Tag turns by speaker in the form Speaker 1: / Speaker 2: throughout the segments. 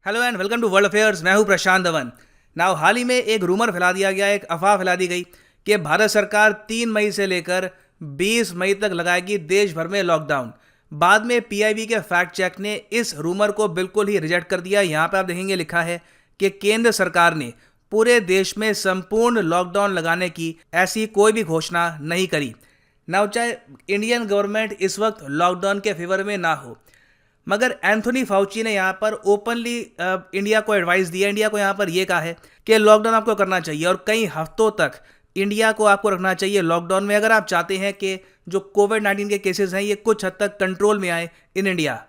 Speaker 1: Hello and welcome to World Affairs. मैं हूं प्रशांत Dhawan. Now हाल ही में एक रूमर फैला दिया गया, एक अफवाह फैला दी गई कि भारत सरकार 3 मई से लेकर 20 मई तक लगाएगी देश भर में लॉकडाउन। बाद में पीआईबी के फैक्ट चेक ने इस रूमर को बिल्कुल ही रिजेक्ट कर दिया। यहाँ पे आप देखेंगे लिखा है कि केंद्र सरकार ने पूरे देश में संपूर्ण लॉकडाउन लगाने की ऐसी कोई भी घोषणा नहीं करी। नाउ चाहे इंडियन गवर्नमेंट इस वक्त लॉकडाउन के फेवर में ना हो, मगर एंथोनी फाउची ने यहाँ पर ओपनली इंडिया को एडवाइस दिया, इंडिया को यहाँ पर यह कहा है कि लॉकडाउन आपको करना चाहिए और कई हफ्तों तक इंडिया को आपको रखना चाहिए लॉकडाउन में, अगर आप चाहते हैं कि जो कोविड-19 के केसेस हैं ये कुछ हद तक कंट्रोल में आए इन इंडिया।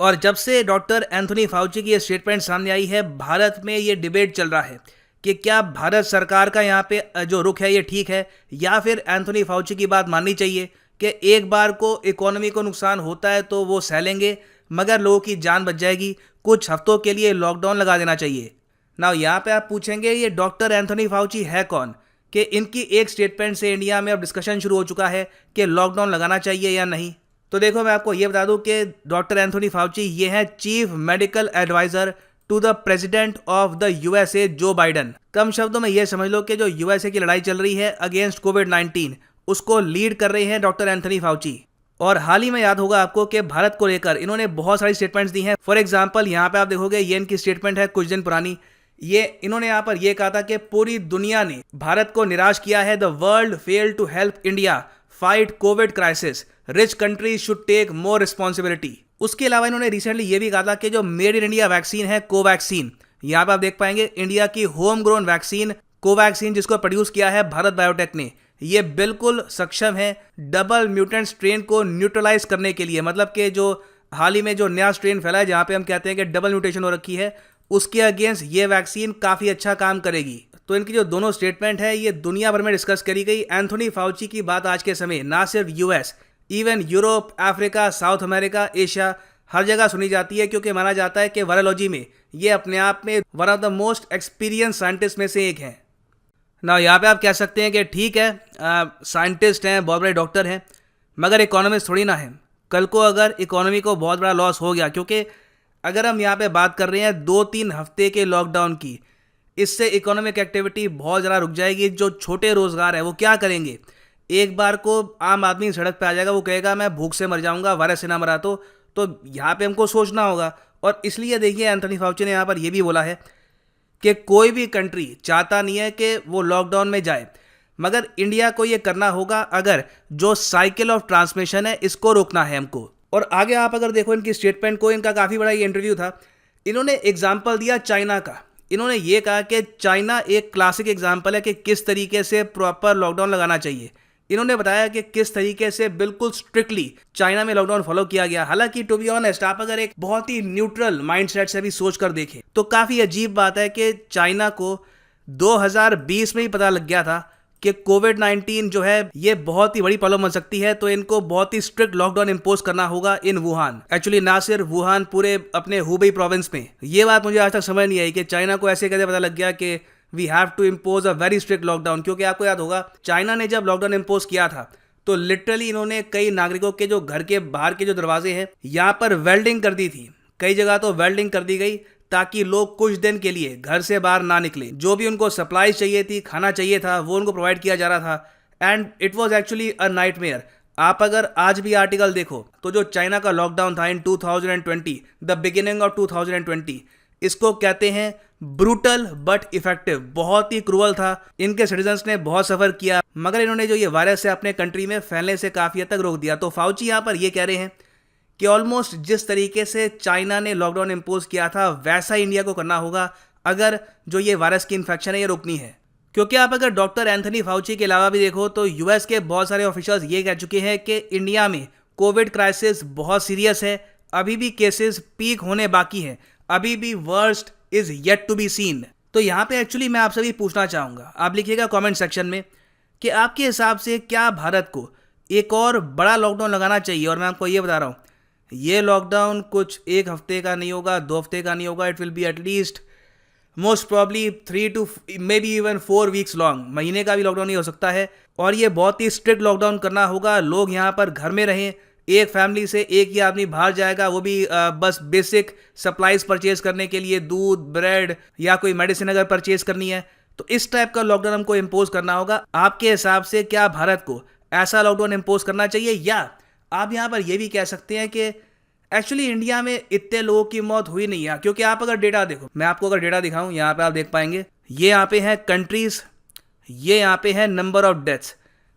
Speaker 1: और जब से डॉक्टर एंथोनी फाउची की ये स्टेटमेंट सामने आई है, भारत में ये डिबेट चल रहा है कि क्या भारत सरकार का यहाँ पे जो रुख है ये ठीक है या फिर एंथोनी फाउची की बात माननी चाहिए कि एक बार को इकोनॉमी को नुकसान होता है तो वो सह लेंगे मगर लोगों की जान बच जाएगी, कुछ हफ्तों के लिए लॉकडाउन लगा देना चाहिए। ना यहाँ पे आप पूछेंगे ये डॉक्टर एंथोनी फाउची है कौन, कि इनकी एक स्टेटमेंट से इंडिया में अब डिस्कशन शुरू हो चुका है कि लॉकडाउन लगाना चाहिए या नहीं। तो देखो मैं आपको ये बता दूं कि डॉक्टर एंथोनी फाउची ये है chief medical adviser to the president of the USA Joe Biden. कम शब्दों में ये समझ लो कि जो यूएसए की लड़ाई चल रही है अगेंस्ट कोविड-19 उसको लीड कर रहे हैं डॉक्टर एंथोनी फाउची। और हाल ही में याद होगा आपको कि भारत को लेकर इन्होंने बहुत सारी स्टेटमेंट्स दी हैं। फॉर एग्जांपल यहाँ पे आप देखोगे ये इनकी स्टेटमेंट है कुछ दिन पुरानी। ये इन्होंने यहाँ पर ये कहा था कि पूरी दुनिया ने भारत को निराश किया है। The world fail to help India fight Covid crisis, rich countries should take more responsibility. उसके अलावा इन्होंने रिसेंटली ये भी कहा था कि जो मेड इन इंडिया वैक्सीन है कोवैक्सीन, यहाँ पे आप देख पाएंगे इंडिया की होम ग्रोन वैक्सीन कोवैक्सीन जिसको प्रोड्यूस किया है भारत बायोटेक ने, ये बिल्कुल सक्षम है डबल म्यूटेंट स्ट्रेन को न्यूट्रलाइज करने के लिए। मतलब कि जो हाल ही में जो नया स्ट्रेन फैला है जहाँ पे हम कहते हैं कि डबल म्यूटेशन हो रखी है, उसके अगेंस्ट ये वैक्सीन काफ़ी अच्छा काम करेगी। तो इनकी जो दोनों स्टेटमेंट है ये दुनिया भर में डिस्कस करी गई। एंथोनी फाउची की बात आज के समय ना सिर्फ US, even Europe, Africa, South America, Asia, हर जगह सुनी जाती है क्योंकि माना जाता है कि वायरोलॉजी में ये अपने आप में one of the most experience scientist में से एक हैं। ना यहाँ पे आप कह सकते हैं कि ठीक है साइंटिस्ट हैं, बहुत बड़े डॉक्टर हैं, मगर इकोनॉमिस्ट थोड़ी ना है। कल को अगर इकोनॉमी को बहुत बड़ा लॉस हो गया, क्योंकि अगर हम यहाँ पे बात कर रहे हैं 2-3 हफ्ते के लॉकडाउन की, इससे इकोनॉमिक एक्टिविटी बहुत ज़्यादा रुक जाएगी। जो छोटे रोज़गार है वो क्या करेंगे? एक बार को आम आदमी सड़क पे आ जाएगा, वो कहेगा मैं भूख से मर जाऊँगा, वायरस से ना मरा तो यहाँ पे हमको सोचना होगा। और इसलिए देखिए एंथोनी फाउची ने यहाँ पर यह भी बोला है कि कोई भी कंट्री चाहता नहीं है कि वो लॉकडाउन में जाए, मगर इंडिया को ये करना होगा अगर जो साइकिल ऑफ ट्रांसमिशन है इसको रोकना है हमको। और आगे आप अगर देखो इनकी स्टेटमेंट को, इनका काफ़ी बड़ा ये इंटरव्यू था, इन्होंने एग्जाम्पल दिया चाइना का। इन्होंने ये कहा कि चाइना एक क्लासिक एग्जाम्पल है कि किस तरीके से प्रॉपर लॉकडाउन लगाना चाहिए। इन्होंने बताया कि किस तरीके से बिल्कुल स्ट्रिक्टली चाइना में लॉकडाउन फॉलो किया गया। हालांकि टू बी ऑनेस्ट आप अगर एक बहुत ही न्यूट्रल माइंडसेट से भी सोच कर देखें तो काफ़ी अजीब बात है कि चाइना को 2020 में ही पता लग गया था कि कोविड-19 जो है ये बहुत ही बड़ी प्रॉब्लम बन सकती है, तो इनको बहुत ही स्ट्रिक्ट लॉकडाउन इंपोज करना होगा इन वुहान। एक्चुअली ना सिर्फ वुहान, पूरे अपने हुबई प्रोविंस में। ये बात मुझे आज तक समझ नहीं आई कि चाइना को ऐसे कैसे पता लग गया कि we have to impose a very strict lockdown. क्योंकि आपको याद होगा चाइना ने जब लॉकडाउन इम्पोज किया था तो लिटरली इन्होंने कई नागरिकों के जो घर के बाहर के जो दरवाजे हैं यहाँ पर वेल्डिंग कर दी थी। कई जगह तो वेल्डिंग कर दी गई ताकि लोग कुछ दिन के लिए घर से बाहर ना निकले। जो भी उनको सप्लाईज चाहिए थी, खाना चाहिए था, वो उनको प्रोवाइड किया जा रहा था। And it was actually a nightmare. आप अगर आज भी आर्टिकल देखो तो जो चाइना का लॉकडाउन था इन 2020, द बिगिनिंग ऑफ 2020, इसको कहते हैं ब्रूटल बट इफेक्टिव। बहुत ही क्रूअल था, इनके सिटीजन्स ने बहुत सफर किया, मगर इन्होंने जो ये वायरस है अपने कंट्री में फैलने से काफ़ी हद तक रोक दिया। तो फाउची यहाँ पर ये कह रहे हैं कि ऑलमोस्ट जिस तरीके से चाइना ने लॉकडाउन इम्पोज किया था वैसा इंडिया को करना होगा अगर जो ये वायरस की इन्फेक्शन है ये रोकनी है। क्योंकि आप अगर डॉक्टर एंथोनी फाउची के अलावा भी देखो तो यूएस के बहुत सारे ऑफिशियल्स ये कह चुके हैं कि इंडिया में कोविड क्राइसिस बहुत सीरियस है, अभी भी केसेस पीक होने बाकी हैं, अभी भी worst is yet to be seen. तो यहाँ पे एक्चुअली मैं आपसे भी पूछना चाहूँगा, आप लिखिएगा कमेंट सेक्शन में कि आपके हिसाब से क्या भारत को एक और बड़ा लॉकडाउन लगाना चाहिए। और मैं आपको ये बता रहा हूँ ये लॉकडाउन कुछ 1 हफ्ते का नहीं होगा, 2 हफ्ते का नहीं होगा, it will be at least most probably 3 to maybe even 4 weeks long. महीने का भी लॉकडाउन नहीं हो सकता है और ये बहुत ही स्ट्रिक्ट लॉकडाउन करना होगा। लोग यहाँ पर घर में रहें, एक फैमिली से एक ही आदमी बाहर जाएगा, वो भी बस बेसिक सप्लाईज परचेज करने के लिए, दूध, ब्रेड या कोई मेडिसिन अगर परचेज करनी है, तो इस टाइप का लॉकडाउन हमको इम्पोज करना होगा। आपके हिसाब से क्या भारत को ऐसा लॉकडाउन इम्पोज करना चाहिए, या आप यहाँ पर यह भी कह सकते हैं कि एक्चुअली इंडिया में इतने लोगों की मौत हुई नहीं है? क्योंकि आप अगर डेटा देखो, मैं आपको अगर डेटा दिखाऊं, यहाँ पे आप देख पाएंगे, ये यहाँ पे है कंट्रीज, ये यहाँ पे है नंबर ऑफ डेथ्स।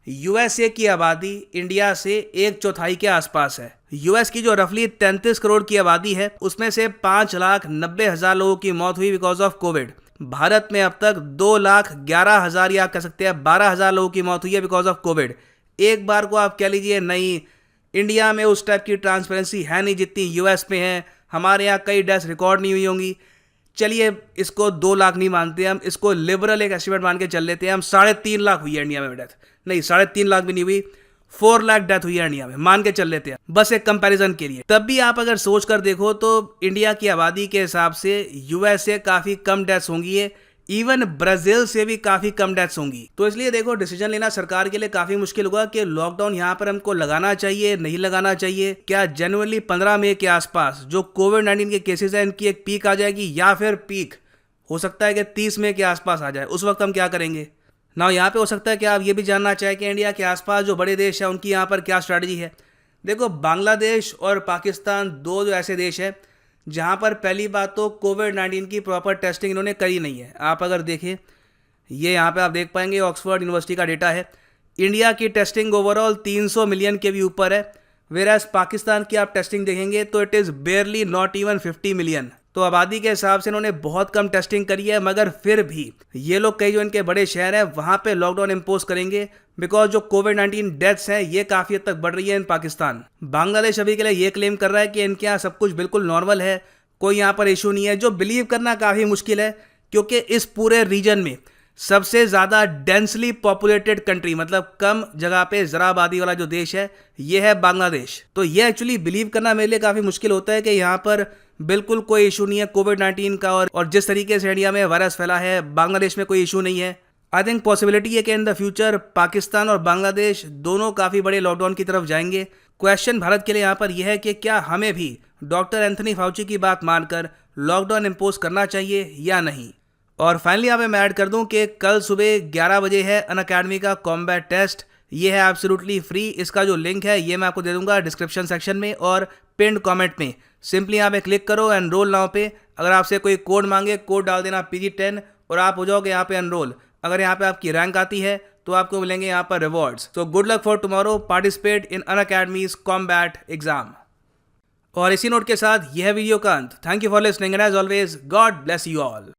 Speaker 1: यूएसए की आबादी इंडिया से 1/4 के आसपास है। यूएस की जो रफली 33 करोड़ की आबादी है, उसमें से 5,90,000 लोगों की मौत हुई बिकॉज ऑफ कोविड। भारत में अब तक 2,11,000 या कह सकते हैं 12,000 लोगों की मौत हुई है बिकॉज ऑफ कोविड। एक बार को आप कह लीजिए नहीं, इंडिया में उस टाइप की ट्रांसपेरेंसी है नहीं जितनी यूएस में है, हमारे यहाँ कई डेथ्स रिकॉर्ड नहीं हुई होंगी। चलिए इसको 2 लाख नहीं मानते हम, इसको लिबरल एक एस्टिमेट मान के चल लेते हैं हम। 3.5 लाख हुई है इंडिया में डेथ, नहीं 3.5 लाख भी नहीं हुई, 4 लाख डेथ हुई है इंडिया में, मान के चल लेते हैं बस एक कंपैरिजन के लिए। तब भी आप अगर सोच कर देखो तो इंडिया की आबादी के हिसाब से यूएस से काफी कम डेथ्स होंगी, इवन ब्राजील से भी काफी कम डेथ्स होंगी। तो इसलिए देखो, डिसीजन लेना सरकार के लिए काफी मुश्किल होगा कि लॉकडाउन यहाँ पर हमको लगाना चाहिए, नहीं लगाना चाहिए। क्या जेन्युइनली 15 मई के आसपास जो कोविड-19 के केसेस हैं इनकी एक पीक आ जाएगी, या फिर पीक हो सकता है कि 30 मई के आसपास आ जाए, उस वक्त हम क्या करेंगे ना। यहाँ पे हो सकता है कि आप ये भी जानना चाहें कि इंडिया के आसपास जो बड़े देश हैं उनकी यहाँ पर क्या स्ट्रैटेजी है। देखो, बांग्लादेश और पाकिस्तान दो जो ऐसे देश हैं जहाँ पर पहली बात तो कोविड-19 की प्रॉपर टेस्टिंग इन्होंने करी नहीं है। आप अगर देखें, ये यहाँ पे आप देख पाएंगे ऑक्सफोर्ड यूनिवर्सिटी का डेटा है, इंडिया की टेस्टिंग ओवरऑल 300 मिलियन के भी ऊपर है, वेराज पाकिस्तान की आप टेस्टिंग देखेंगे तो it is बेयरली not even 50 million. तो आबादी के हिसाब से इन्होंने बहुत कम टेस्टिंग करी है, मगर फिर भी ये लोग कई जो इनके बड़े शहर हैं वहाँ पे लॉकडाउन इम्पोज करेंगे बिकॉज जो कोविड-19 डेथ्स हैं ये काफ़ी हद तक बढ़ रही है इन पाकिस्तान। बांग्लादेश अभी के लिए ये क्लेम कर रहा है कि इनके यहाँ सब कुछ बिल्कुल नॉर्मल है, कोई यहाँ पर इशू नहीं है, जो बिलीव करना काफ़ी मुश्किल है क्योंकि इस पूरे रीजन में सबसे ज़्यादा डेंसली पॉपुलेटेड कंट्री, मतलब कम जगह पे ज़रा आबादी वाला जो देश है ये है बांग्लादेश। तो ये एक्चुअली बिलीव करना मेरे लिए काफ़ी मुश्किल होता है कि यहाँ पर बिल्कुल कोई इशू नहीं है कोविड-19 का, और जिस तरीके से इंडिया में वायरस फैला है बांग्लादेश में कोई इशू नहीं है। आई थिंक पॉसिबिलिटी है कि इन द फ्यूचर पाकिस्तान और बांग्लादेश दोनों काफ़ी बड़े लॉकडाउन की तरफ जाएंगे। क्वेश्चन भारत के लिए यहाँ पर यह है कि क्या हमें भी डॉक्टर एंथनी फाउची की बात मानकर लॉकडाउन इम्पोज करना चाहिए या नहीं। और फाइनली यहाँ पे मैं ऐड कर दूं कि कल सुबह 11 बजे है अनअकैडमी का कॉम्बैट टेस्ट। ये है एब्सोल्युटली फ्री, इसका जो लिंक है ये मैं आपको दे दूंगा डिस्क्रिप्शन सेक्शन में और पिन्ड कमेंट में। सिंपली यहाँ पे क्लिक करो एनरोल नाउ पे, अगर आपसे कोई कोड मांगे कोड डाल देना PG10 और आप हो जाओगे यहाँ पे एनरोल। अगर यहाँ पे आपकी रैंक आती है तो आपको मिलेंगे यहाँ पर rewards. So good luck for tomorrow, participate in Unacademy's combat exam. और इसी नोट के साथ यह वीडियो का अंत। Thank you for listening and as always God bless you all.